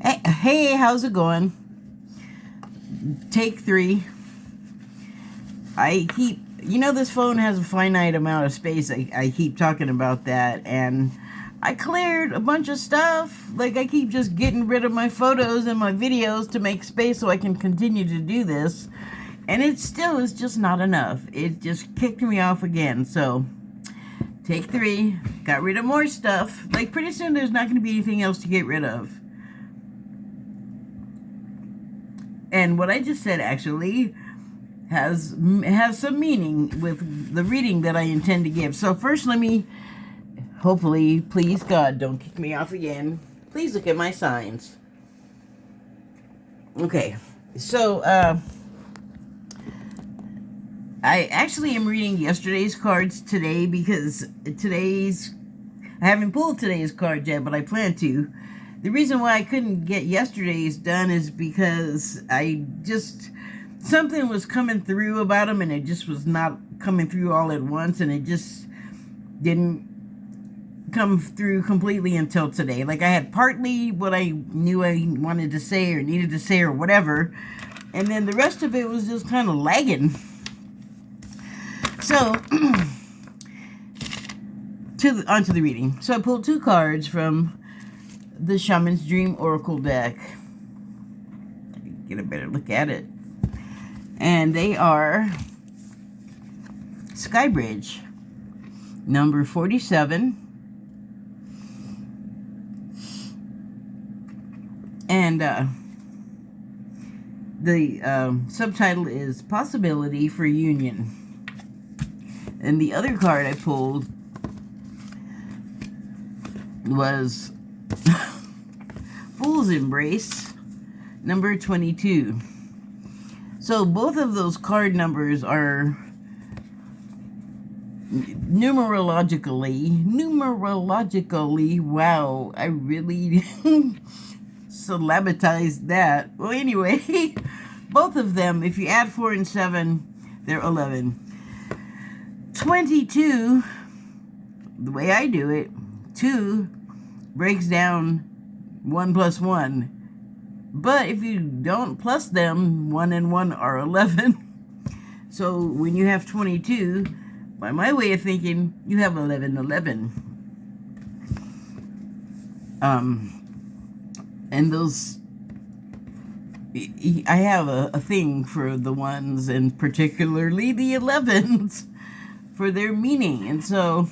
Hey, how's it going? Take 3. This phone has a finite amount of space. I keep talking about that, and I cleared a bunch of stuff. Like, I keep just getting rid of my photos and my videos to make space so I can continue to do this. And it still is just not enough. It just kicked me off again. So, take 3. Got rid of more stuff. Like, pretty soon there's not going to be anything else to get rid of. And what I just said actually has some meaning with the reading that I intend to give. So first, let me, hopefully, please God, don't kick me off again. Please look at my signs. Okay, so I actually am reading yesterday's cards today because I haven't pulled today's card yet, but I plan to. The reason why I couldn't get yesterday's done is because something was coming through about them, and it just was not coming through all at once, and it just didn't come through completely until today. Like, I had partly what I knew I wanted to say or needed to say or whatever, and then the rest of it was just kind of lagging. So, onto the reading. So I pulled 2 cards from the Shaman's Dream Oracle deck. Get a better look at it. And they are Skybridge, number 47. And the subtitle is Possibility for Union. And the other card I pulled was Fool's Embrace, number 22. So both of those card numbers are numerologically, wow, I really syllabatized that. Well, anyway, both of them, if you add 4 and 7, they're 11. 22, the way I do it, 2 breaks down 1 plus 1. But if you don't plus them, 1 and 1 are 11. So when you have 22, by my way of thinking, you have 11. And those, I have a thing for the ones, and particularly the 11s, for their meaning. And so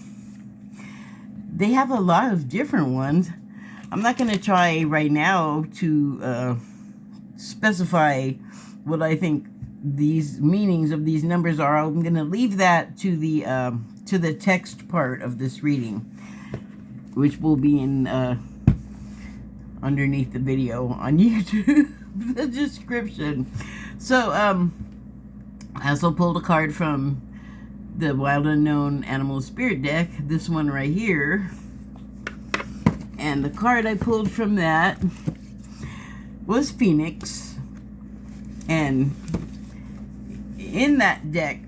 they have a lot of different ones. I'm not going to try right now to specify what I think these meanings of these numbers are. I'm going to leave that to the text part of this reading, which will be in underneath the video on YouTube, the description. So I also pulled a card from the Wild Unknown Animal Spirit deck, this one right here. And the card I pulled from that was Phoenix. And in that deck,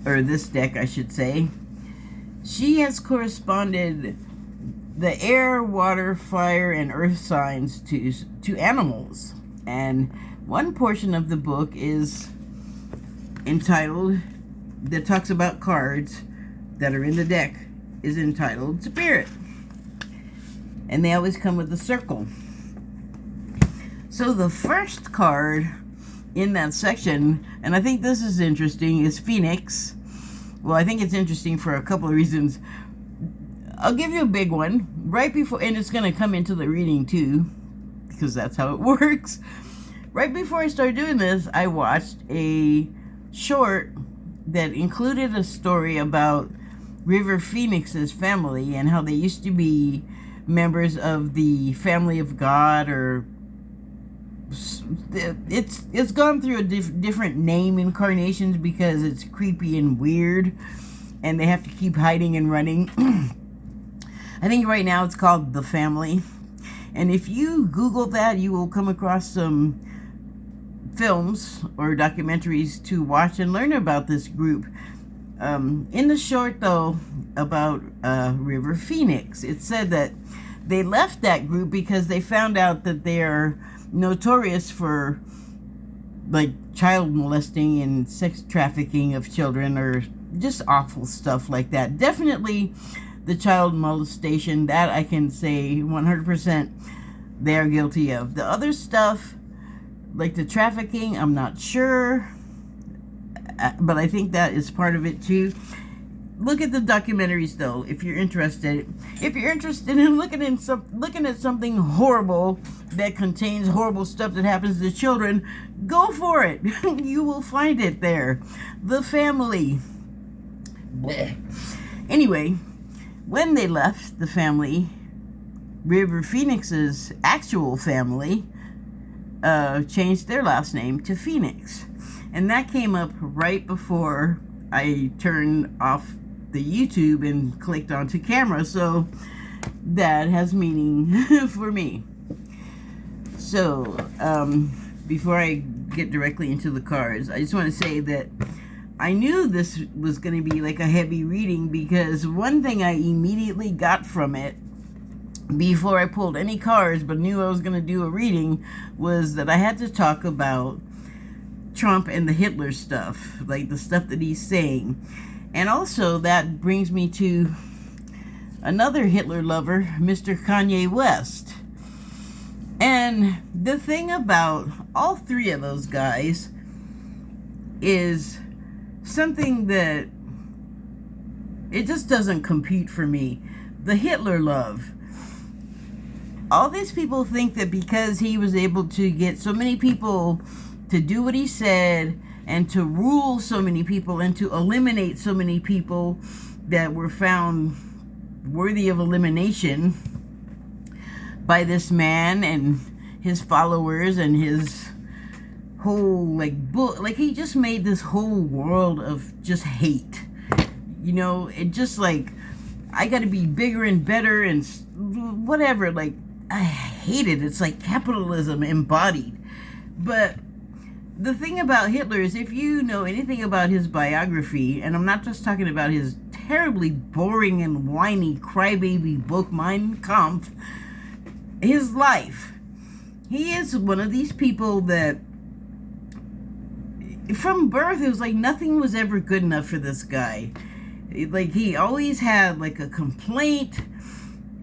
or this deck I should say, she has corresponded the air, water, fire, and earth signs to animals. And one portion of the book is entitled, that talks about cards that are in the deck, is entitled Spirit. And they always come with a circle. So the first card in that section, and I think this is interesting, is Phoenix. Well, I think it's interesting for a couple of reasons. I'll give you a big one right before, and it's going to come into the reading too, because that's how it works. Right before I started doing this, I watched a short that included a story about River Phoenix's family and how they used to be members of the family of God, or it's gone through a different name incarnations because it's creepy and weird, and they have to keep hiding and running. I think right now it's called The Family, and if you Google that, you will come across some films or documentaries to watch and learn about this group. In the short, though, about River Phoenix, it said that they left that group because they found out that they're notorious for like child molesting and sex trafficking of children, or just awful stuff like that. Definitely the child molestation, that I can say 100% they're guilty of. The other stuff, like the trafficking, I'm not sure, but I think that is part of it too. Look at the documentaries though, if you're interested. If you're interested in looking at something horrible that contains horrible stuff that happens to children, go for it. You will find it there. The Family. Blech. Anyway, when they left the family, River Phoenix's actual family changed their last name to Phoenix. And that came up right before I turned off the YouTube and clicked onto camera, so that has meaning for me. So before I get directly into the cards, I just want to say that I knew this was going to be like a heavy reading, because one thing I immediately got from it before I pulled any cards but knew I was going to do a reading was that I had to talk about Trump and the Hitler stuff, like the stuff that he's saying. And also that brings me to another Hitler lover, Mr. Kanye West. And the thing about all three of those guys is something that it just doesn't compute for me. The Hitler love. All these people think that because he was able to get so many people to do what he said, and to rule so many people, and to eliminate so many people that were found worthy of elimination by this man and his followers and his whole book, he just made this whole world of just hate. You know, it just I gotta be bigger and better and whatever. I hate it. It's like capitalism embodied. But the thing about Hitler is, if you know anything about his biography, and I'm not just talking about his terribly boring and whiny crybaby book, Mein Kampf, his life, he is one of these people that from birth, it was nothing was ever good enough for this guy. He always had a complaint,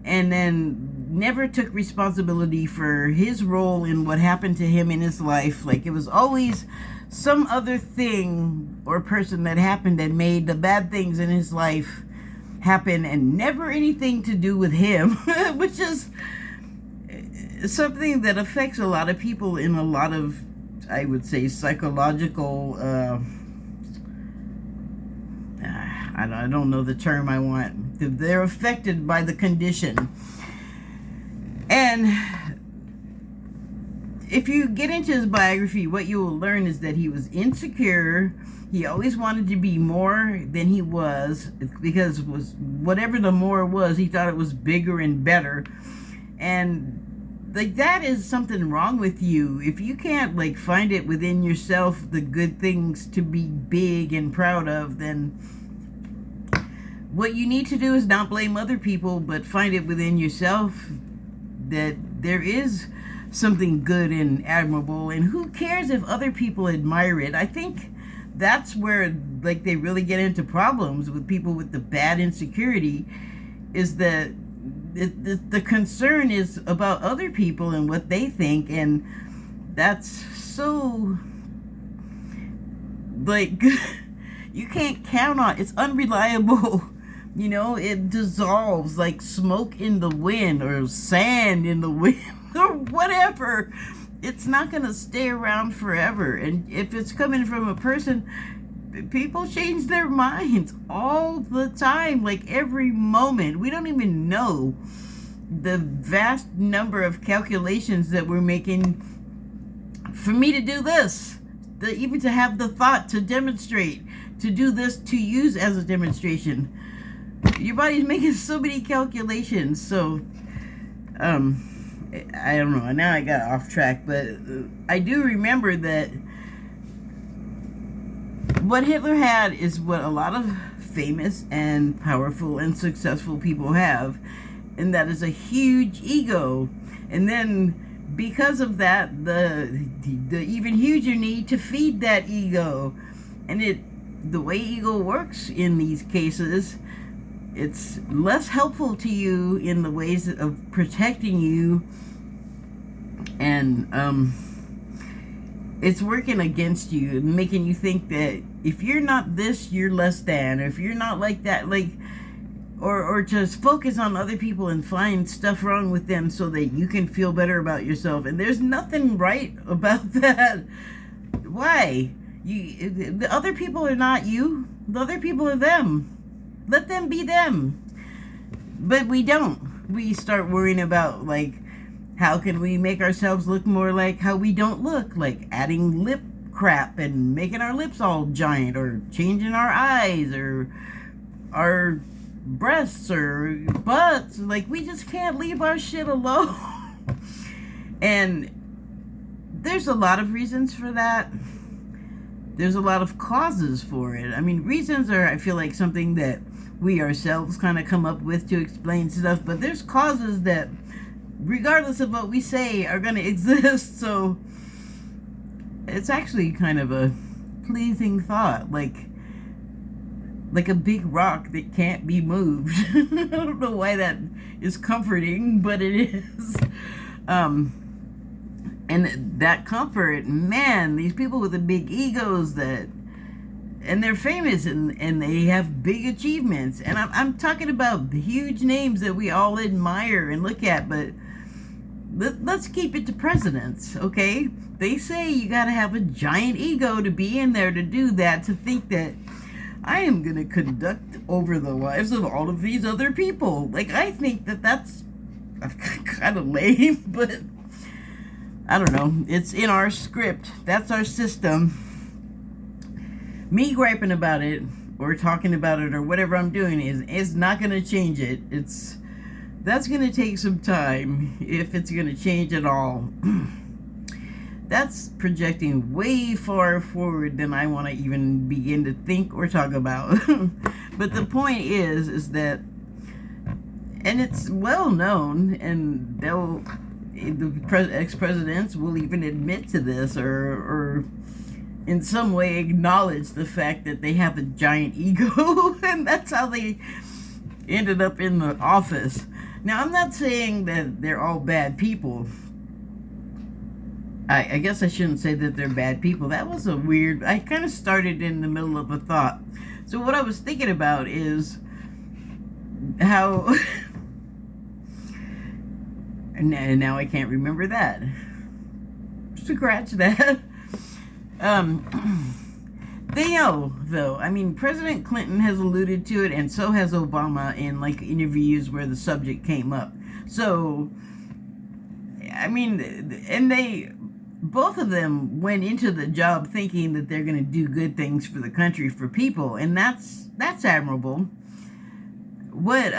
and then never took responsibility for his role in what happened to him in his life. It was always some other thing or person that happened that made the bad things in his life happen, and never anything to do with him, which is something that affects a lot of people in a lot of, I would say, psychological, I don't know the term I want. They're affected by the condition. And if you get into his biography, what you will learn is that he was insecure. He always wanted to be more than he was, because whatever the more was, he thought it was bigger and better. And that is something wrong with you. If you can't find it within yourself, the good things to be big and proud of, then what you need to do is not blame other people, but find it within yourself that there is something good and admirable, and who cares if other people admire it. I think that's where they really get into problems with people with the bad insecurity, is that the concern is about other people and what they think, and that's so you can't count on. It's unreliable. You know, it dissolves like smoke in the wind, or sand in the wind, or whatever. It's not going to stay around forever. And if it's coming from a person, people change their minds all the time, every moment. We don't even know the vast number of calculations that we're making for me to do this, even to have the thought to demonstrate, to do this, to use as a demonstration. Your body's making so many calculations. So I don't know, now I got off track, but I do remember that what Hitler had is what a lot of famous and powerful and successful people have, And that is a huge ego. And then because of that, the even huger need to feed that ego. And the way ego works in these cases, it's less helpful to you in the ways of protecting you, and it's working against you, making you think that if you're not this, you're less than, or if you're not like that, like, or just focus on other people and find stuff wrong with them so that you can feel better about yourself. And there's nothing right about that. Why? The other people are not you. The other people are them. Let them be them. But we don't. We start worrying about, like, how can we make ourselves look more like how we don't look? Like adding lip crap and making our lips all giant, or changing our eyes, or our breasts or butts. Like, we just can't leave our shit alone. And there's a lot of reasons for that. There's a lot of causes for it. I mean, reasons are, I feel like, something that we ourselves kind of come up with to explain stuff, but there's causes that, regardless of what we say, are going to exist. So it's actually kind of a pleasing thought, like a big rock that can't be moved. I don't know why that is comforting, but it is. And that comfort, man, these people with the big egos and they're famous and they have big achievements. And I'm talking about the huge names that we all admire and look at, but let's keep it to presidents, okay? They say you gotta have a giant ego to be in there to do that, to think that I am gonna conduct over the lives of all of these other people. Like, I think that's kind of lame, but I don't know. It's in our script. That's our system. Me griping about it or talking about it or whatever I'm doing is not going to change it. That's going to take some time, if it's going to change at all. That's projecting way far forward than I want to even begin to think or talk about. But the point is that, and it's well known, and the ex-presidents will even admit to this, or in some way acknowledge the fact that they have a giant ego, and that's how they ended up in the office. Now, I'm not saying that they're all bad people. I guess I shouldn't say that they're bad people. That was a weird... I kind of started in the middle of a thought. So what I was thinking about is how... and now I can't remember that. Scratch that. They know, though. I mean, President Clinton has alluded to it, and so has Obama in, like, interviews where the subject came up. So, I mean, and they... both of them went into the job thinking that they're going to do good things for the country, for people, and that's admirable. What,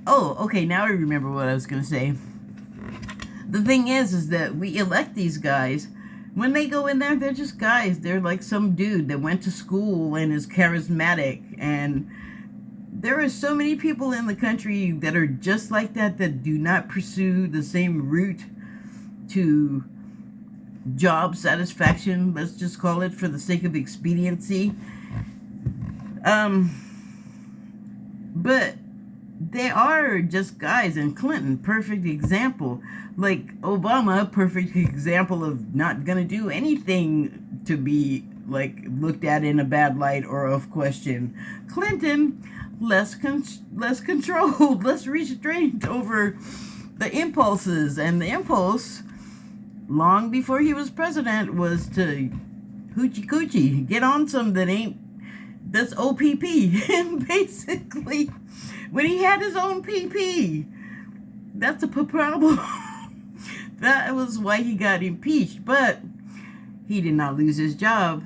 oh, okay, now I remember what I was going to say. The thing is that we elect these guys. When they go in there, they're just guys. They're like some dude that went to school and is charismatic, and there are so many people in the country that are just like that do not pursue the same route to job satisfaction, let's just call it, for the sake of expediency. But they are just guys, and Clinton, perfect example. Like Obama, perfect example of not gonna do anything to be, like, looked at in a bad light or of question. Clinton, less controlled, less restrained over the impulses, and the impulse, long before he was president, was to hoochie coochie, get on some that's OPP. And basically, when he had his own PP, that's a problem. That was why he got impeached, but he did not lose his job.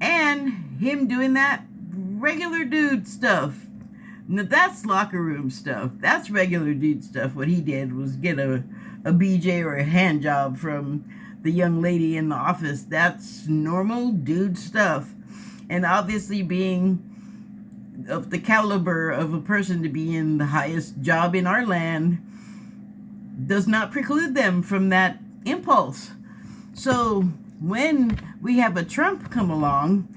And him doing that regular dude stuff. Now that's locker room stuff. That's regular dude stuff. What he did was get a BJ or a hand job from the young lady in the office. That's normal dude stuff. And obviously, being of the caliber of a person to be in the highest job in our land does not preclude them from that impulse. So when we have a Trump come along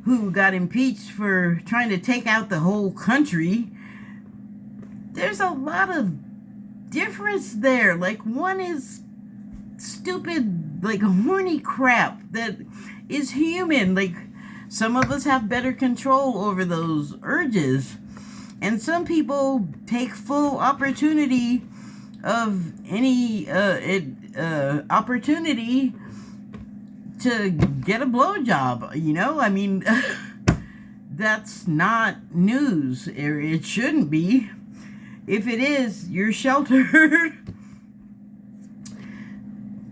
who got impeached for trying to take out the whole country, there's a lot of difference there. Like, one is stupid, like horny crap that is human. Like, some of us have better control over those urges, and some people take full opportunity of any opportunity to get a blowjob. You know, I mean, that's not news, or it shouldn't be. If it is, you're sheltered.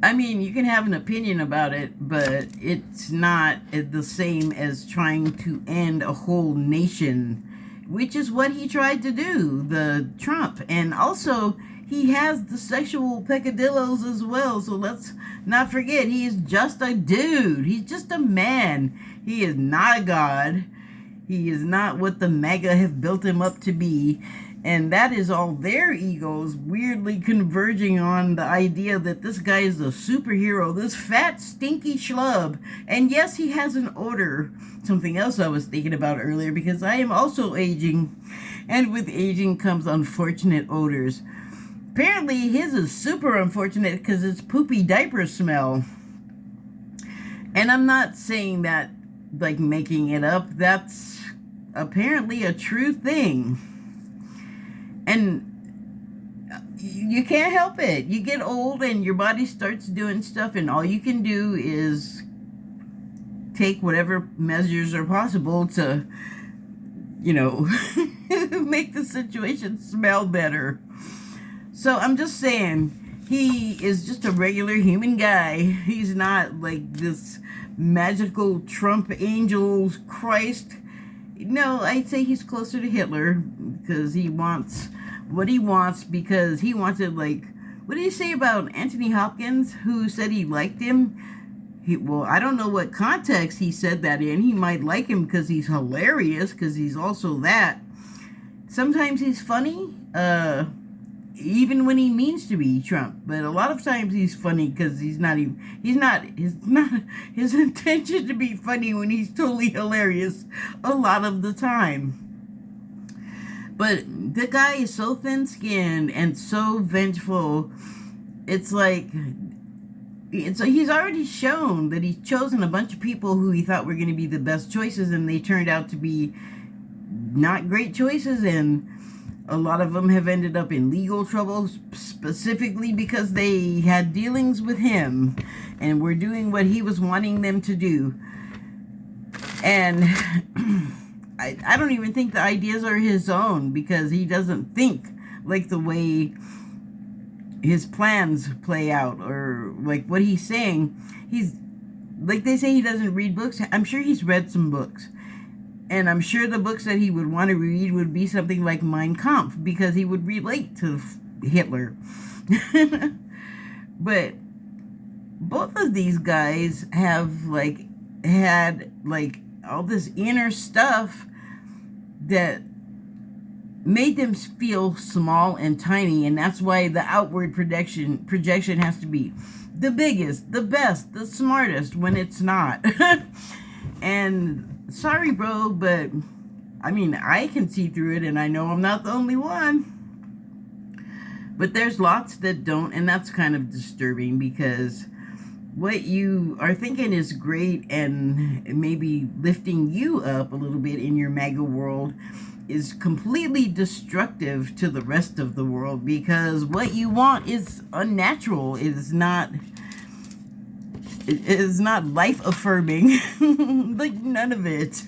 I mean, you can have an opinion about it, but it's not the same as trying to end a whole nation, which is what he tried to do, the Trump. And also, he has the sexual peccadillos as well, so let's not forget, he is just a dude. He's just a man. He is not a god. He is not what the MAGA have built him up to be. And that is all their egos weirdly converging on the idea that this guy is a superhero, this fat, stinky schlub. And yes, he has an odor. Something else I was thinking about earlier, because I am also aging. And with aging comes unfortunate odors. Apparently, his is super unfortunate because it's poopy diaper smell. And I'm not saying that, like, making it up. That's apparently a true thing. And you can't help it. You get old and your body starts doing stuff, and all you can do is take whatever measures are possible to, you know, make the situation smell better. So I'm just saying, he is just a regular human guy. He's not like this magical Trump angel Christ. No, I'd say he's closer to Hitler, because he wants what he wants, because he wanted, like, what did he say about Anthony Hopkins, who said he liked him? Well, I don't know what context he said that in. He might like him because he's hilarious, because he's also that. Sometimes he's funny, even when he means to be Trump. But a lot of times he's funny because he's not his intention to be funny when he's totally hilarious a lot of the time. But the guy is so thin-skinned and so vengeful. It's like, he's already shown that he's chosen a bunch of people who he thought were going to be the best choices, and they turned out to be not great choices, and a lot of them have ended up in legal trouble, specifically because they had dealings with him and were doing what he was wanting them to do. And I don't even think the ideas are his own, because he doesn't think like the way his plans play out, or like what he's saying. He's, like they say, he doesn't read books. I'm sure he's read some books. And I'm sure the books that he would want to read would be something like Mein Kampf, because he would relate to Hitler. But both of these guys have, like, had, like, all this inner stuff that made them feel small and tiny, and that's why the outward projection has to be the biggest, the best, the smartest, when it's not. And sorry, bro, but I mean, I can see through it, and I know I'm not the only one. But there's lots that don't, and that's kind of disturbing, because what you are thinking is great and maybe lifting you up a little bit in your MAGA world is completely destructive to the rest of the world, because what you want is unnatural. It is not life affirming. Like, none of it.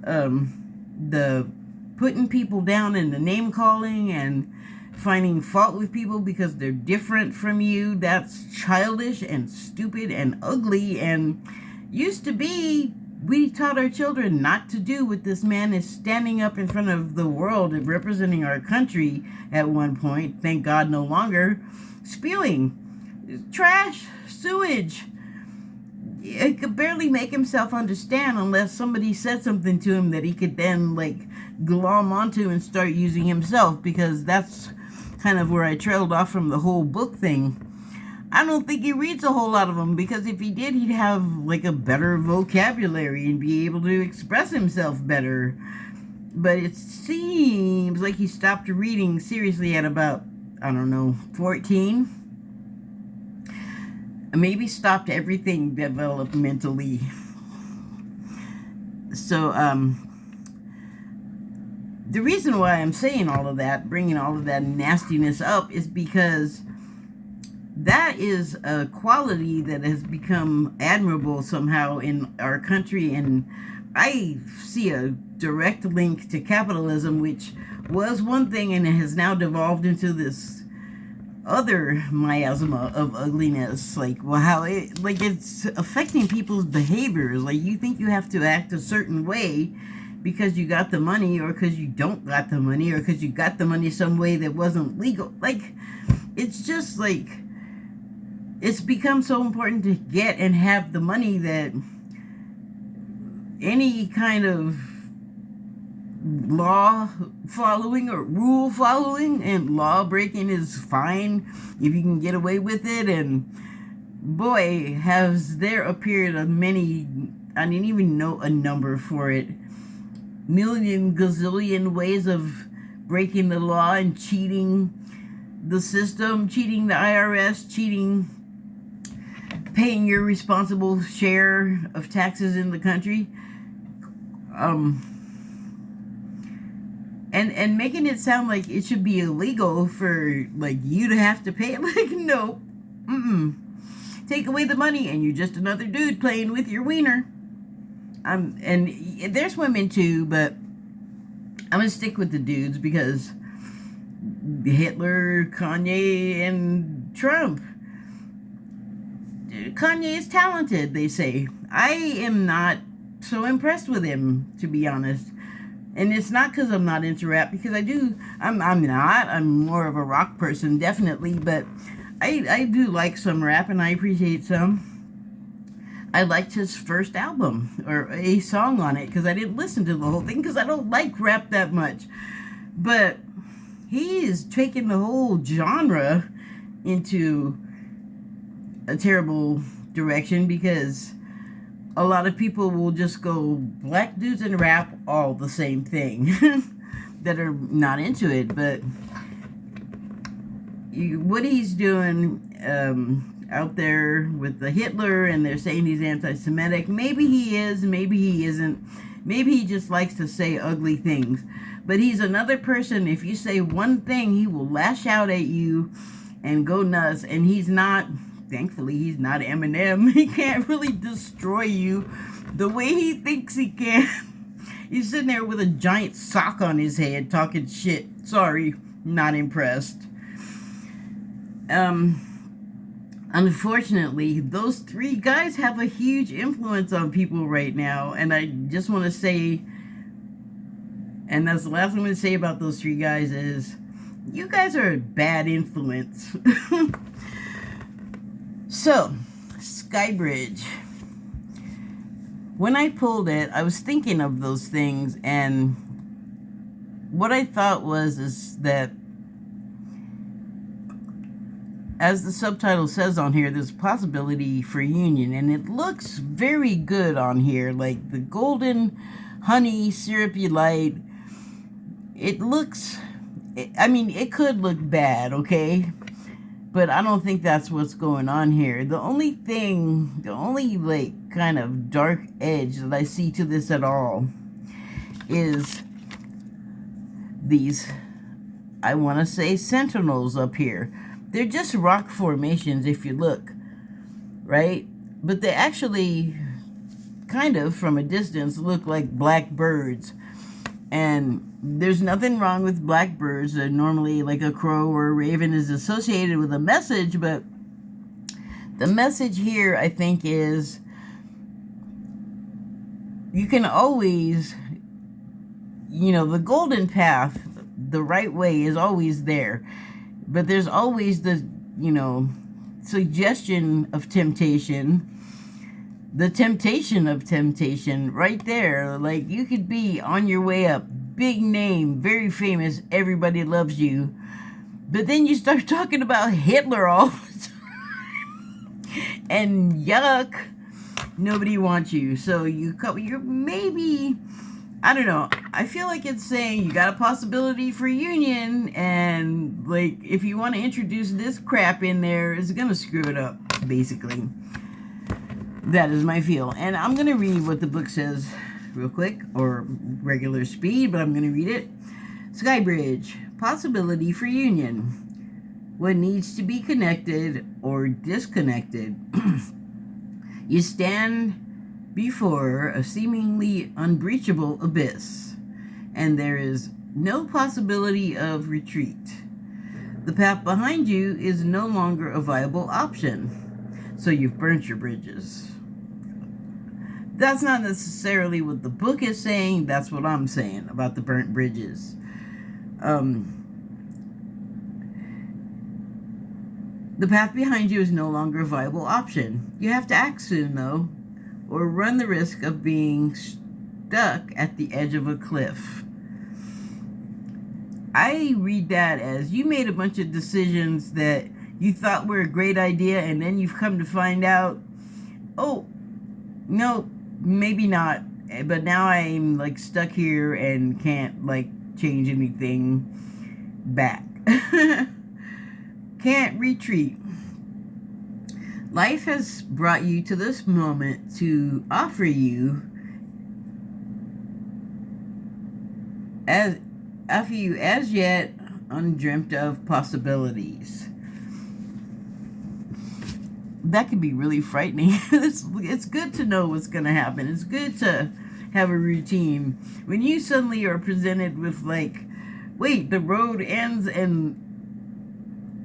The putting people down and the name calling and finding fault with people because they're different from you, that's childish and stupid and ugly, and used to be, we taught our children not to do what this man is standing up in front of the world and representing our country at one point, thank God no longer, spewing trash, sewage. He could barely make himself understand unless somebody said something to him that he could then, like, glom onto and start using himself, because that's kind of where I trailed off from the whole book thing. I don't think he reads a whole lot of them, because if he did, he'd have like a better vocabulary and be able to express himself better. But it seems like he stopped reading seriously at about, I don't know, 14. Maybe stopped everything developmentally. So, the reason why I'm saying all of that, bringing all of that nastiness up, is because that is a quality that has become admirable somehow in our country, and I see a direct link to capitalism, which was one thing and it has now devolved into this other miasma of ugliness. Like, well, how it, like, it's affecting people's behaviors. Like, you think you have to act a certain way because you got the money, or because you don't got the money, or because you got the money some way that wasn't legal. Like, it's just like, it's become so important to get and have the money that any kind of law following or rule following and law breaking is fine if you can get away with it. And boy, has there appeared a many, I didn't even know a number for it, million gazillion ways of breaking the law and cheating the system, cheating the IRS, cheating, paying your responsible share of taxes in the country, and making it sound like it should be illegal for, like, you to have to pay it. Like, no, take away the money and you're just another dude playing with your wiener. And there's women too, but I'm gonna stick with the dudes, because Hitler, Kanye, and Trump. Kanye is talented, they say. I am not so impressed with him, to be honest. And it's not because I'm not into rap, because I'm not. I'm more of a rock person, definitely. But I do like some rap, and I appreciate some. I liked his first album, or a song on it, because I didn't listen to the whole thing, because I don't like rap that much. But he is taking the whole genre into a terrible direction, because a lot of people will just go, black dudes and rap, all the same thing, that are not into it. But what he's doing out there with the Hitler, and they're saying he's anti-Semitic, maybe he is, maybe he isn't, maybe he just likes to say ugly things. But he's another person, if you say one thing, he will lash out at you and go nuts. And he's not, thankfully, he's not Eminem. He can't really destroy you the way he thinks he can. He's sitting there with a giant sock on his head talking shit. Sorry, not impressed. Unfortunately, those three guys have a huge influence on people right now. And I just want to say, and that's the last thing I'm going to say about those three guys, is you guys are a bad influence. So, Skybridge. When I pulled it, I was thinking of those things, and what I thought is that, as the subtitle says on here, there's a possibility for union, and it looks very good on here, like the golden honey syrupy light. It looks, I mean, it could look bad, okay? But I don't think that's what's going on here. The only like kind of dark edge that I see to this at all is these, I want to say, sentinels up here. They're just rock formations if you look, right? But they actually kind of, from a distance, look like black birds. And there's nothing wrong with black birds. Normally, like a crow or a raven is associated with a message, but the message here, I think, is you can always, the golden path, the right way is always there. But there's always the, suggestion of temptation, the temptation of temptation right there. Like, you could be on your way up big name, very famous, everybody loves you. But then you start talking about Hitler all the time. And yuck, nobody wants you. So you're maybe, I don't know. I feel like it's saying you got a possibility for union, and like if you want to introduce this crap in there, it's gonna screw it up, basically. That is my feel. And I'm gonna read what the book says real quick, or regular speed, but I'm gonna read it. Sky Bridge, possibility for union. What needs to be connected or disconnected? You stand before a seemingly unbreachable abyss, and there is no possibility of retreat. The path behind you is no longer a viable option, so you've burnt your bridges. That's not necessarily what the book is saying. That's what I'm saying about the burnt bridges. The path behind you is no longer a viable option. You have to act soon, though, or run the risk of being stuck at the edge of a cliff. I read that as you made a bunch of decisions that you thought were a great idea, and then you've come to find out, oh, no, maybe not. But now I'm like stuck here and can't like change anything back. Can't retreat. Life has brought you to this moment to offer you as yet undreamt of possibilities. That can be really frightening. It's good to know what's going to happen. It's good to have a routine. When you suddenly are presented with like, wait, the road ends and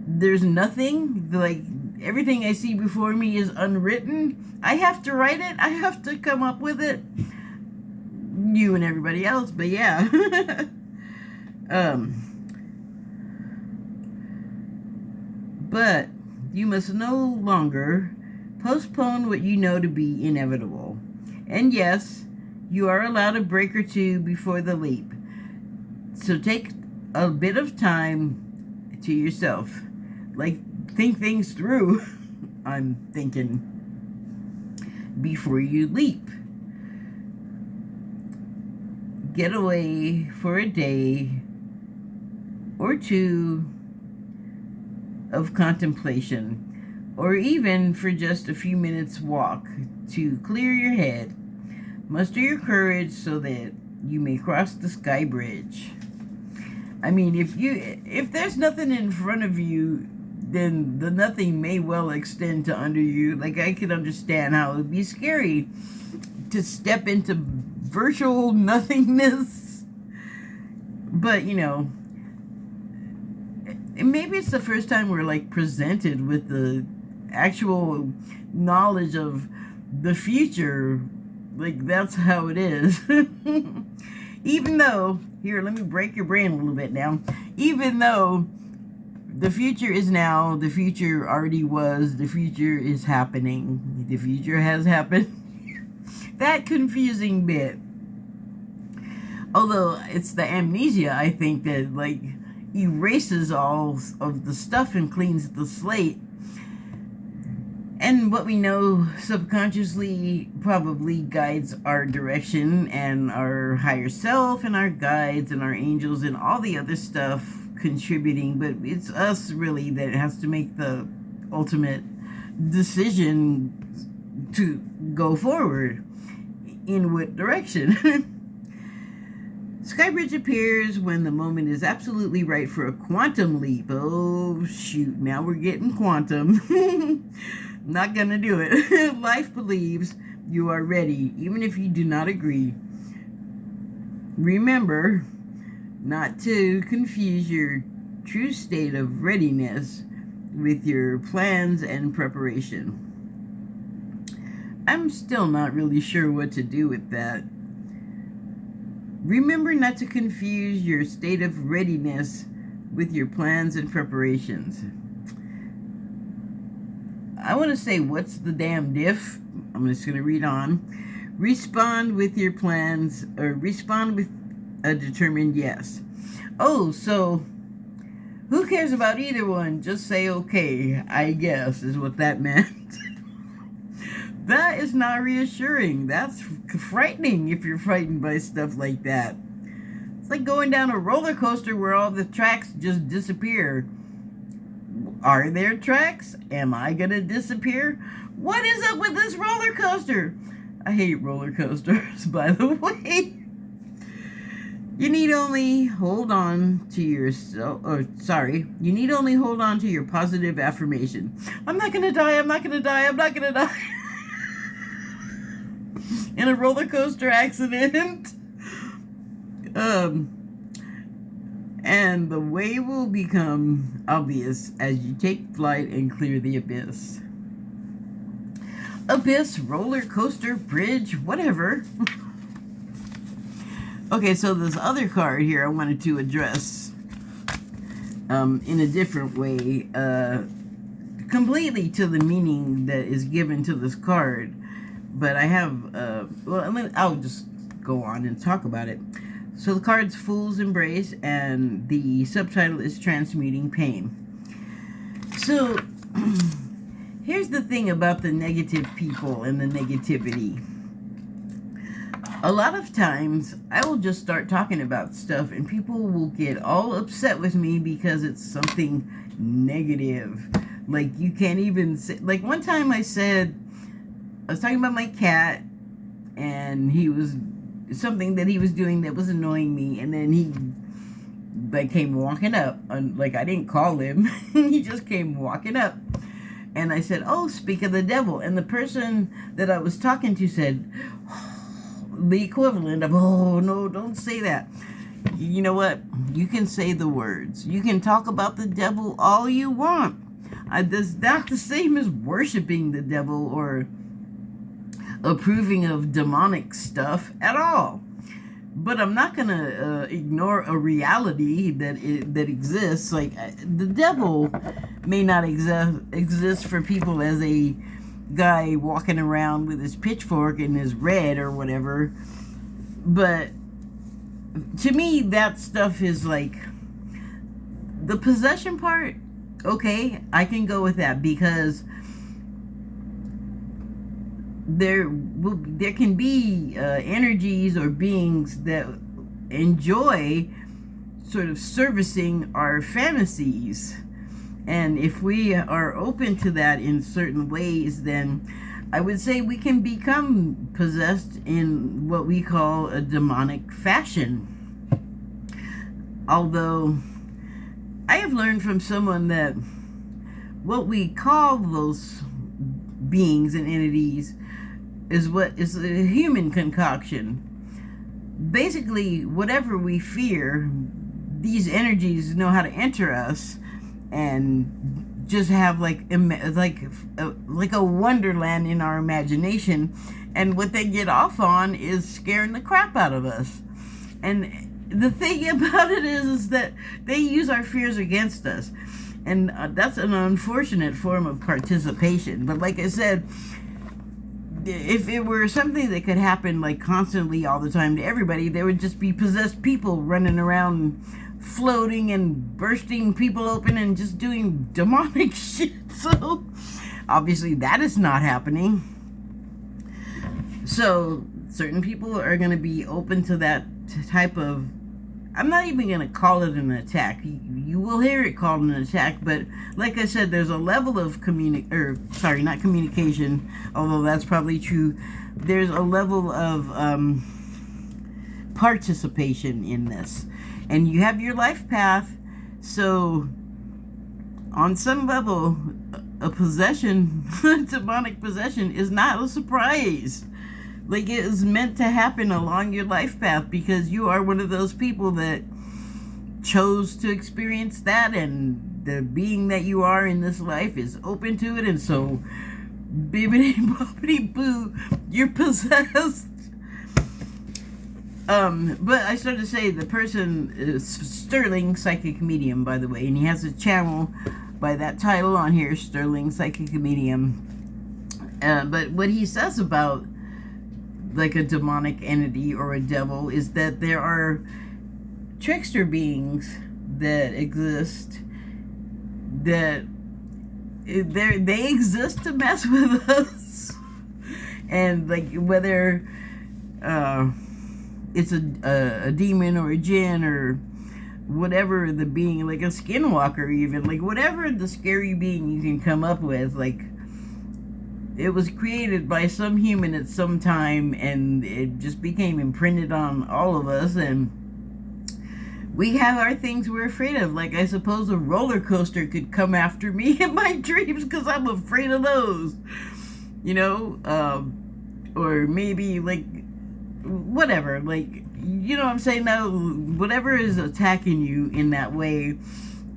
there's nothing, like everything I see before me is unwritten. I have to write it. I have to come up with it. You and everybody else, but yeah. But you must no longer postpone what you know to be inevitable. And yes, you are allowed a break or two before the leap. So take a bit of time to yourself. Like, think things through, I'm thinking, before you leap. Get away for a day or two of contemplation, or even for just a few minutes walk to clear your head. Muster your courage so that you may cross the sky bridge. I mean, if there's nothing in front of you, then the nothing may well extend to under you. Like, I could understand how it would be scary to step into virtual nothingness. But, you know, maybe it's the first time we're, like, presented with the actual knowledge of the future. Like, that's how it is. Even though, here, let me break your brain a little bit now. Even though the future is now, the future already was, the future is happening, the future has happened. That confusing bit. Although it's the amnesia, I think, that like erases all of the stuff and cleans the slate. And what we know subconsciously probably guides our direction, and our higher self and our guides and our angels and all the other stuff contributing. But it's us really that has to make the ultimate decision to go forward. In what direction? Skybridge appears when the moment is absolutely right for a quantum leap. Oh, shoot. Now we're getting quantum. Not gonna do it. Life believes you are ready, even if you do not agree. Remember not to confuse your true state of readiness with your plans and preparation. I'm still not really sure what to do with that. Remember not to confuse your state of readiness with your plans and preparations. I want to say, what's the damn diff? I'm just going to read on. Respond with your plans, or respond with a determined yes. Oh, so who cares about either one? Just say okay, I guess, is what that meant. That is not reassuring. That's frightening if you're frightened by stuff like that. It's like going down a roller coaster where all the tracks just disappear. Are there tracks? Am I gonna disappear? What is up with this roller coaster? I hate roller coasters, by the way. You need only hold on to yourself, you need only hold on to your positive affirmation. I'm not gonna die, I'm not gonna die, I'm not gonna die. In a roller coaster accident. And the way will become obvious as you take flight and clear the abyss. Abyss, roller coaster, bridge, whatever. Okay, so this other card here I wanted to address in a different way, completely to the meaning that is given to this card. But I have, I'll just go on and talk about it. So the card's Fool's Embrace, and the subtitle is Transmuting Pain. So here's the thing about the negative people and the negativity. A lot of times, I will just start talking about stuff and people will get all upset with me because it's something negative. Like, you can't even say... Like, one time I was talking about my cat, and he was... something that he was doing that was annoying me, and then he, like, came walking up. Like, I didn't call him. He just came walking up. And I said, oh, speak of the devil. And the person that I was talking to said... the equivalent of, oh, no, don't say that. You know what? You can say the words. You can talk about the devil all you want. That's not the same as worshiping the devil or approving of demonic stuff at all. But I'm not going to ignore a reality that exists. Like, the devil may not exist for people as a guy walking around with his pitchfork and his red or whatever, but to me that stuff is like the possession part. Okay, I can go with that, because there can be energies or beings that enjoy sort of servicing our fantasies. And if we are open to that in certain ways, then I would say we can become possessed in what we call a demonic fashion. Although I have learned from someone that what we call those beings and entities is what is a human concoction. Basically, whatever we fear, these energies know how to enter us and just have like a wonderland in our imagination, and what they get off on is scaring the crap out of us. And the thing about it is that they use our fears against us, and that's an unfortunate form of participation. But like I said, if it were something that could happen like constantly all the time to everybody, there would just be possessed people running around floating and bursting people open and just doing demonic shit. So obviously that is not happening. So certain people are going to be open to that type of, I'm not even going to call it an attack. You will hear it called an attack, but like I said, there's a level of not communication, although that's probably true. There's a level of participation in this. And you have your life path, so on some level, a possession, demonic possession, is not a surprise. Like, it is meant to happen along your life path, because you are one of those people that chose to experience that, and the being that you are in this life is open to it, and so bibbidi bobbidi boo, you're possessed. But I started to say the person is Sterling Psychic Medium, by the way, and he has a channel by that title on here, Sterling Psychic Medium. But what he says about like a demonic entity or a devil is that there are trickster beings that exist, that they exist to mess with us. And like whether it's a demon or a djinn or whatever the being, like a skinwalker even, like whatever the scary being you can come up with, like it was created by some human at some time, and it just became imprinted on all of us, and we have our things we're afraid of. Like, I suppose a roller coaster could come after me in my dreams because I'm afraid of those, you know, or maybe like whatever, like, you know what I'm saying? Now, whatever is attacking you in that way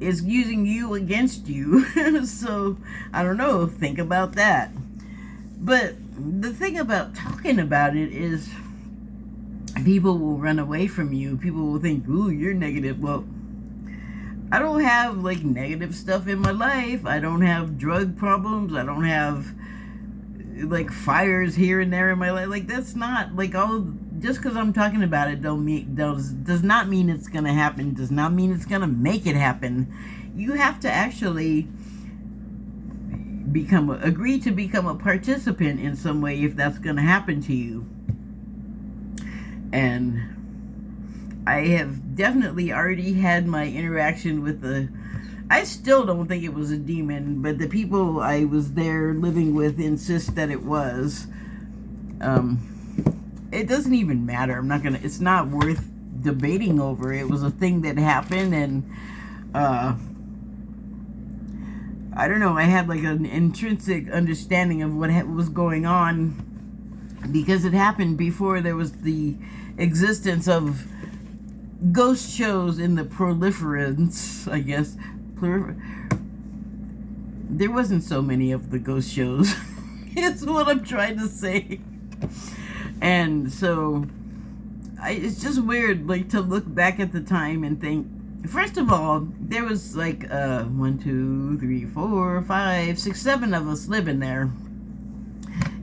is using you against you. So I don't know, think about that. But the thing about talking about it is people will run away from you. People will think, ooh, you're negative. Well, I don't have like negative stuff in my life. I don't have drug problems. I don't have like fires here and there in my life. Like, that's not like all, just because I'm talking about it does not mean it's gonna happen, does not mean it's gonna make it happen. You have to actually agree to become a participant in some way if that's going to happen to you. And I have definitely already had my interaction with I still don't think it was a demon, but the people I was there living with insist that it was. It doesn't even matter. It's not worth debating over. It was a thing that happened, and I don't know, I had like an intrinsic understanding of what was going on because it happened before there was the existence of ghost shows in the proliferance, I guess. There wasn't so many of the ghost shows. It's what I'm trying to say. And so it's just weird, like, to look back at the time and think, first of all, there was like 1, 2, 3, 4, 5, 6, 7 of us living there,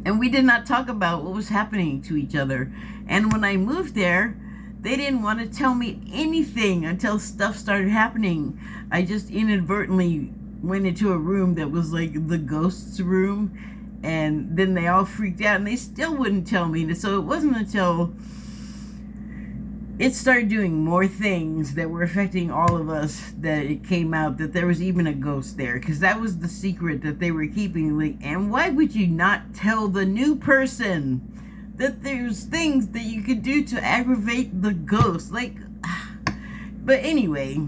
and we did not talk about what was happening to each other. And when I moved there, they didn't want to tell me anything until stuff started happening. I just inadvertently went into a room that was like the ghosts room, and then they all freaked out and they still wouldn't tell me. So it wasn't until it started doing more things that were affecting all of us that it came out that there was even a ghost there, because that was the secret that they were keeping. Like, and why would you not tell the new person that there's things that you could do to aggravate the ghost? Like, but anyway,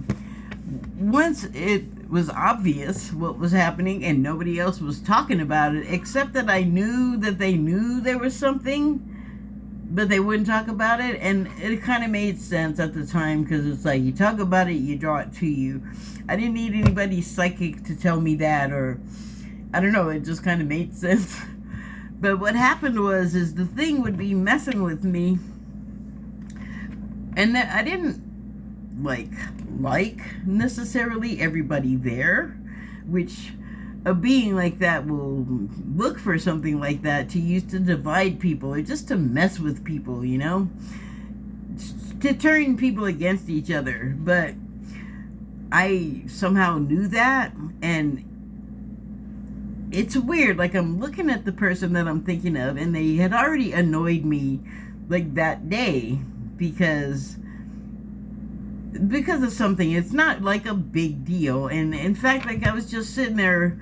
once it was obvious what was happening and nobody else was talking about it, except that I knew that they knew there was something, but they wouldn't talk about it. And it kind of made sense at the time, because it's like, you talk about it, you draw it to you. I didn't need anybody psychic to tell me that, or I don't know, it just kind of made sense. But what happened is the thing would be messing with me, and I didn't like necessarily everybody there, which a being like that will look for something like that to use to divide people, or just to mess with people, you know, to turn people against each other. But I somehow knew that, and it's weird. Like, I'm looking at the person that I'm thinking of, and they had already annoyed me like that day because of something. It's not like a big deal. And in fact, like, I was just sitting there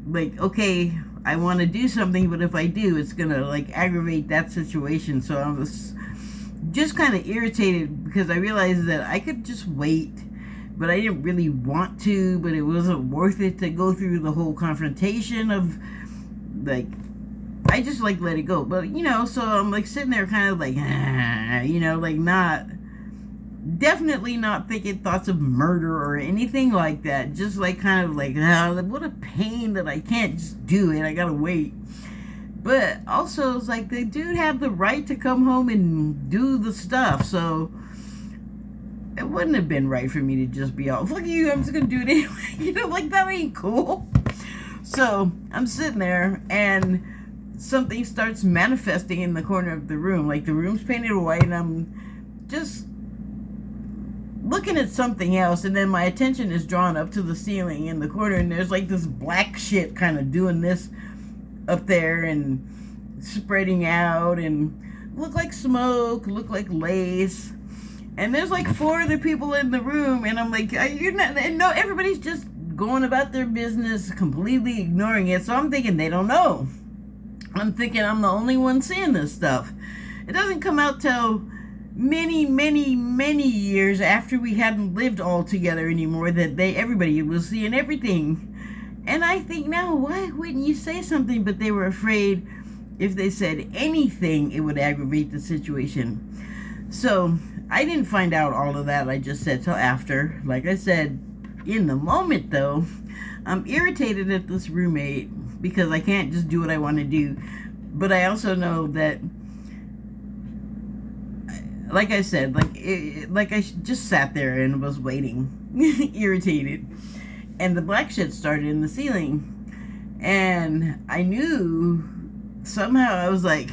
like, okay, I want to do something, but if I do, it's gonna like aggravate that situation. So I was just kind of irritated because I realized that I could just wait, but I didn't really want to, but it wasn't worth it to go through the whole confrontation of, like, I just like let it go. But, you know, so I'm like sitting there kind of like, you know, like definitely not thinking thoughts of murder or anything like that. Just like kind of like, what a pain that I can't just do it. I gotta wait. But also, it's like, the dude had the right to come home and do the stuff. So it wouldn't have been right for me to just be all, fuck you, I'm just gonna do it anyway. You know, like, that ain't cool. So I'm sitting there, and something starts manifesting in the corner of the room. Like, the room's painted white, and I'm just looking at something else, and then my attention is drawn up to the ceiling in the corner, and there's like this black shit kind of doing this up there and spreading out, and look like smoke, look like lace. And there's like 4 other people in the room, and I'm like, you're not, and no, everybody's just going about their business, completely ignoring it. So I'm thinking they don't know. I'm thinking I'm the only one seeing this stuff. It doesn't come out till many, many, many years after we hadn't lived all together anymore that everybody was seeing everything. And I think now, why wouldn't you say something? But they were afraid if they said anything, it would aggravate the situation. So I didn't find out all of that I just said till after. Like I said, in the moment though, I'm irritated at this roommate because I can't just do what I want to do. But I also know that, like I said, like I just sat there and was waiting, irritated. And the black shit started in the ceiling. And I knew, somehow I was like,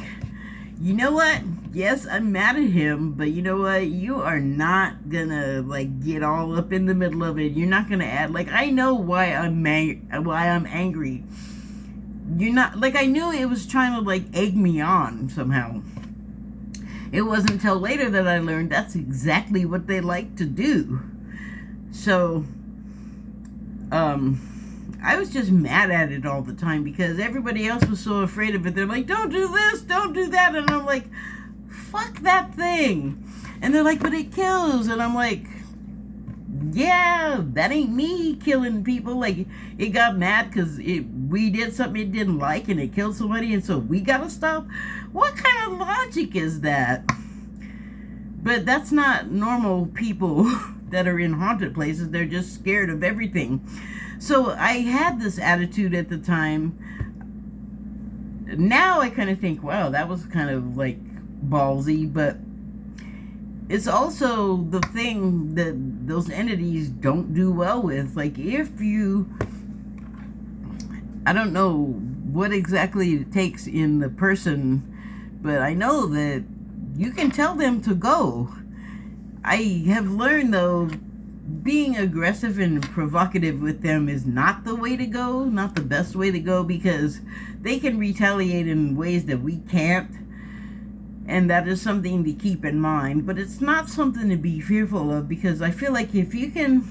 you know what? Yes, I'm mad at him, but you know what? You are not gonna like get all up in the middle of it. You're not gonna add, like, I know why I'm angry. You're not, like, I knew it was trying to like egg me on somehow. It wasn't until later that I learned that's exactly what they like to do. So I was just mad at it all the time because everybody else was so afraid of it. They're like, don't do this, don't do that. And I'm like, fuck that thing. And they're like, but it kills. And I'm like, yeah, that ain't me killing people. Like, it got mad because we did something it didn't like and it killed somebody, and so we gotta stop. What kind of logic is that? But that's not normal people that are in haunted places. They're just scared of everything. So I had this attitude at the time. Now I kind of think, wow, that was kind of like ballsy, but it's also the thing that those entities don't do well with. Like, if you, I don't know what exactly it takes in the person, but I know that you can tell them to go. I have learned, though, being aggressive and provocative with them is not the way to go, not the best way to go, because they can retaliate in ways that we can't. And that is something to keep in mind. But it's not something to be fearful of, because I feel like if you can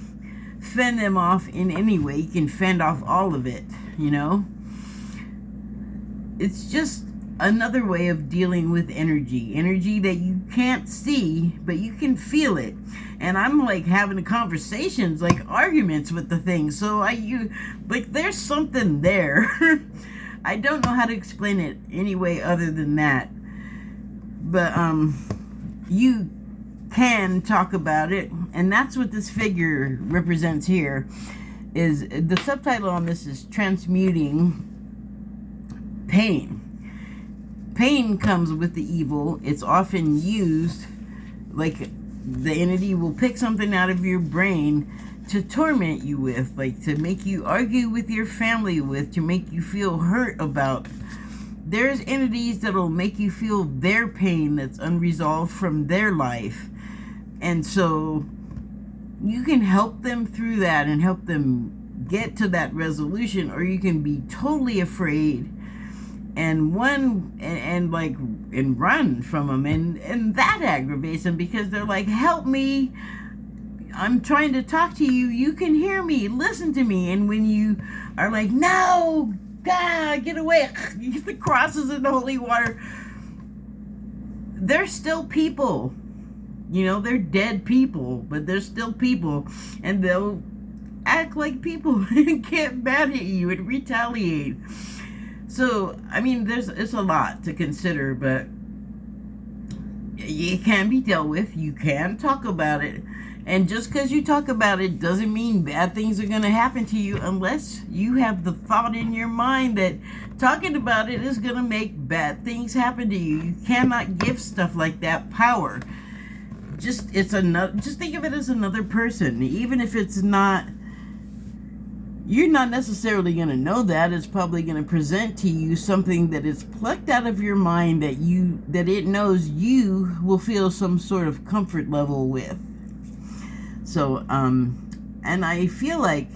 fend them off in any way, you can fend off all of it, you know? It's just another way of dealing with energy that you can't see, but you can feel it. And I'm like having conversations, like arguments with the thing. So like there's something there. I don't know how to explain it any way other than that. But you can talk about it, and that's what this figure represents here. Is the subtitle on this is transmuting pain. Pain comes with the evil. It's often used, like the entity will pick something out of your brain to torment you with, like to make you argue with your family with, to make you feel hurt about. There's entities that'll make you feel their pain that's unresolved from their life. And so you can help them through that and help them get to that resolution, or you can be totally afraid and run from them, and that aggravates them because they're like, help me, I'm trying to talk to you, you can hear me, listen to me. And when you are like, no, God, get away, you get the crosses in the holy water, they're still people, you know, they're dead people, but they're still people, and they'll act like people and get mad at you and retaliate. So, I mean, it's a lot to consider, but it can be dealt with. You can talk about it. And just because you talk about it doesn't mean bad things are going to happen to you, unless you have the thought in your mind that talking about it is going to make bad things happen to you. You cannot give stuff like that power. Just think of it as another person. Even if it's not, you're not necessarily going to know that. It's probably going to present to you something that is plucked out of your mind that it knows you will feel some sort of comfort level with. So, and I feel like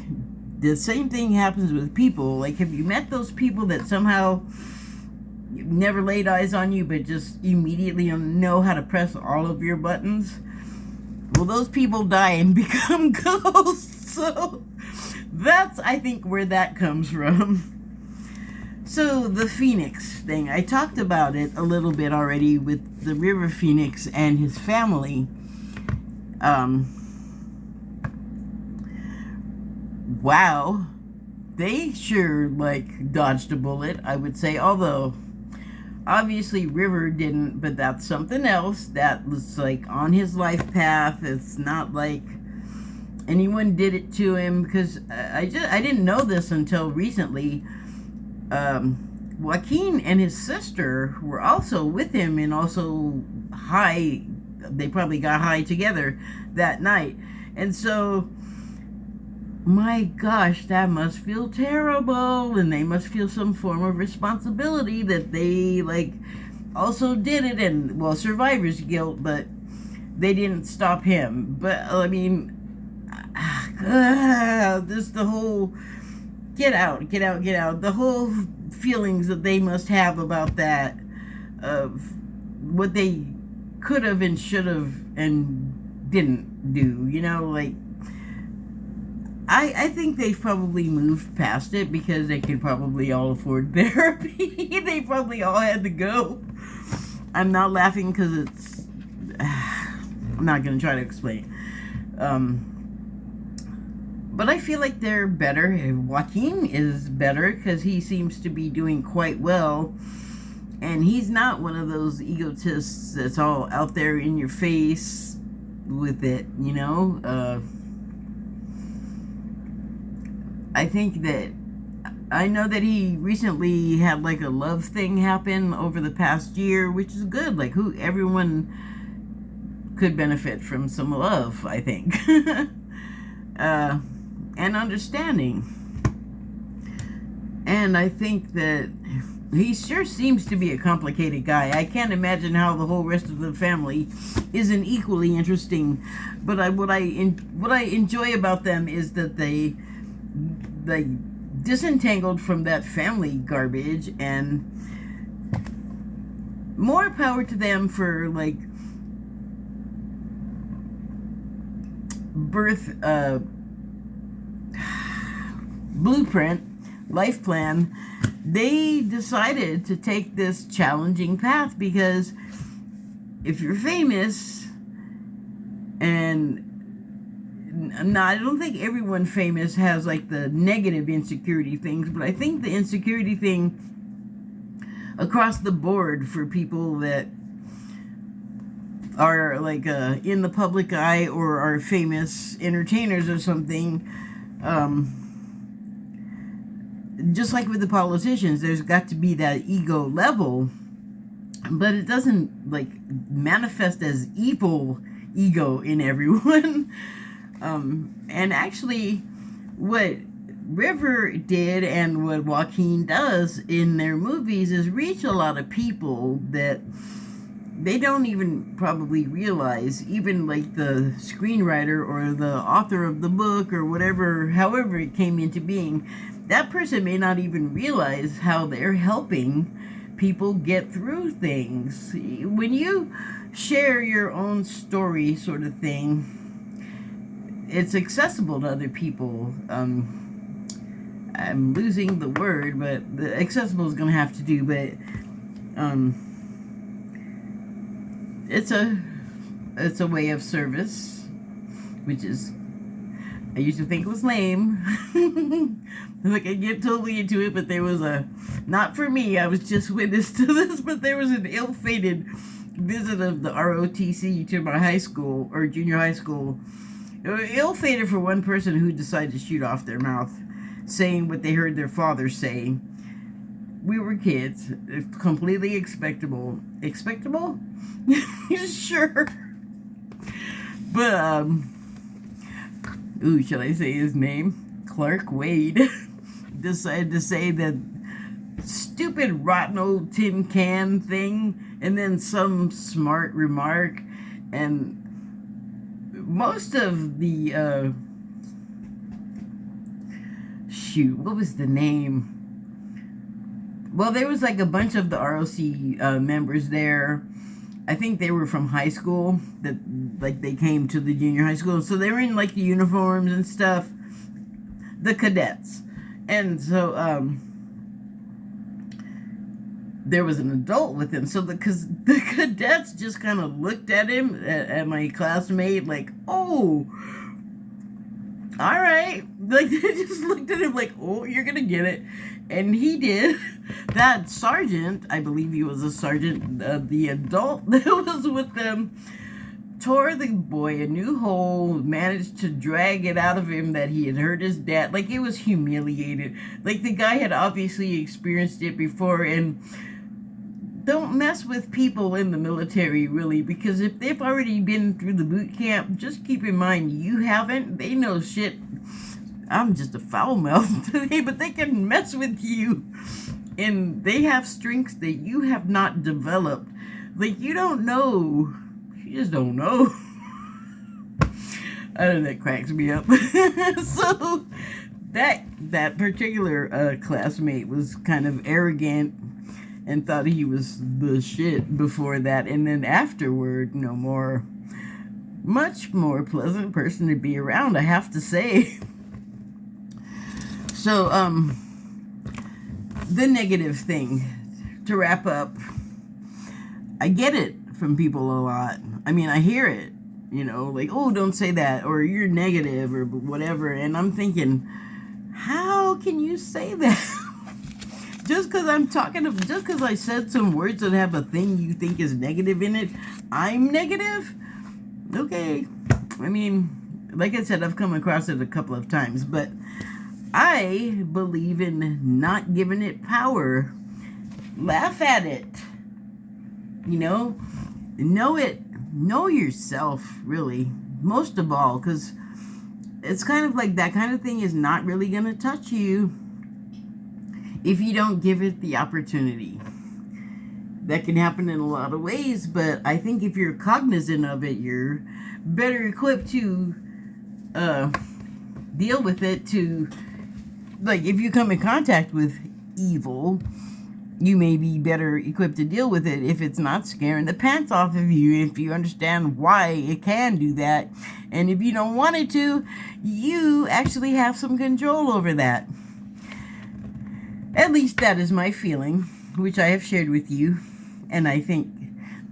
the same thing happens with people. Like, have you met those people that somehow never laid eyes on you, but just immediately know how to press all of your buttons? Well, those people die and become ghosts. So that's, I think, where that comes from. So the Phoenix thing, I talked about it a little bit already with the River Phoenix and his family. Wow, they sure like dodged a bullet, I would say, although obviously River didn't, but that's something else. That was like on his life path. It's not like anyone did it to him, because I didn't know this until recently. Joaquin and his sister were also with him, and also high. They probably got high together that night, and so, my gosh, that must feel terrible, and they must feel some form of responsibility that they like also did it, and well, survivor's guilt, but they didn't stop him. But I mean, this the whole get out, the whole feelings that they must have about that, of what they could have and should have and didn't do, you know, like, I think they've probably moved past it, because they could probably all afford therapy. They probably all had to go. I'm not laughing because it's, I'm not going to try to explain. But I feel like they're better. Joaquin is better because he seems to be doing quite well. And he's not one of those egotists that's all out there in your face with it, you know? I think that, I know that he recently had like a love thing happen over the past year, which is good. Like, everyone could benefit from some love, I think. And understanding. And I think that he sure seems to be a complicated guy. I can't imagine how the whole rest of the family isn't equally interesting. But what I enjoy about them is that they disentangled from that family garbage, and more power to them for like birth blueprint, life plan. They decided to take this challenging path, because if you're famous, and I don't think everyone famous has like the negative insecurity things, but I think the insecurity thing across the board for people that are like in the public eye or are famous entertainers or something, just like with the politicians, there's got to be that ego level, but it doesn't like manifest as evil ego in everyone. And actually, what River did and what Joaquin does in their movies is reach a lot of people that they don't even probably realize, even like the screenwriter or the author of the book or whatever, however it came into being. That person may not even realize how they're helping people get through things. When you share your own story, sort of thing, it's accessible to other people. I'm losing the word, but the accessible is going to have to do, but it's a way of service, which is, I used to think it was lame. Like, I get totally into it, but there was not for me, I was just witness to this, but there was an ill-fated visit of the ROTC to my high school, or junior high school. Ill-fated for one person who decided to shoot off their mouth, saying what they heard their father say. We were kids. It's completely expectable. Expectable? Sure. But, should I say his name? Clark Wade decided to say that stupid rotten old tin can thing, and then some smart remark, and most of the shoot, what was the name? Well, there was like a bunch of the ROC members there. I think they were from high school, that like they came to the junior high school, so they were in like the uniforms and stuff, the cadets. And so there was an adult with him, so the cadets just kind of looked at him, at my classmate, like, oh, all right. Like, they just looked at him like, oh, you're gonna get it. And he did. That sergeant, I believe he was a sergeant, the adult that was with them, tore the boy a new hole, managed to drag it out of him that he had hurt his dad. Like, it was humiliated. Like, the guy had obviously experienced it before. And don't mess with people in the military, really, because if they've already been through the boot camp, just keep in mind you haven't. They know shit. I'm just a foul mouth today, but they can mess with you, and they have strengths that you have not developed. Like, you don't know. You just don't know. I don't know, that cracks me up. So that particular classmate was kind of arrogant and thought he was the shit before that, and then afterward, much more pleasant person to be around, I have to say. So, the negative thing, to wrap up, I get it from people a lot. I mean, I hear it, like, oh, don't say that, or you're negative, or whatever, and I'm thinking, how can you say that? Just because I said some words that have a thing you think is negative in it, I'm negative? Okay. I mean, like I said, I've come across it a couple of times, but I believe in not giving it power. Laugh at it. Know it. Know yourself, really. Most of all, because it's kind of like that kind of thing is not really going to touch you if you don't give it the opportunity. That can happen in a lot of ways, but I think if you're cognizant of it, you're better equipped to deal with it. Like, if you come in contact with evil, you may be better equipped to deal with it if it's not scaring the pants off of you, if you understand why it can do that. And if you don't want it to, you actually have some control over that. At least that is my feeling, which I have shared with you, and I think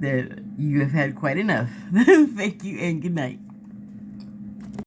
that you have had quite enough. Thank you and good night.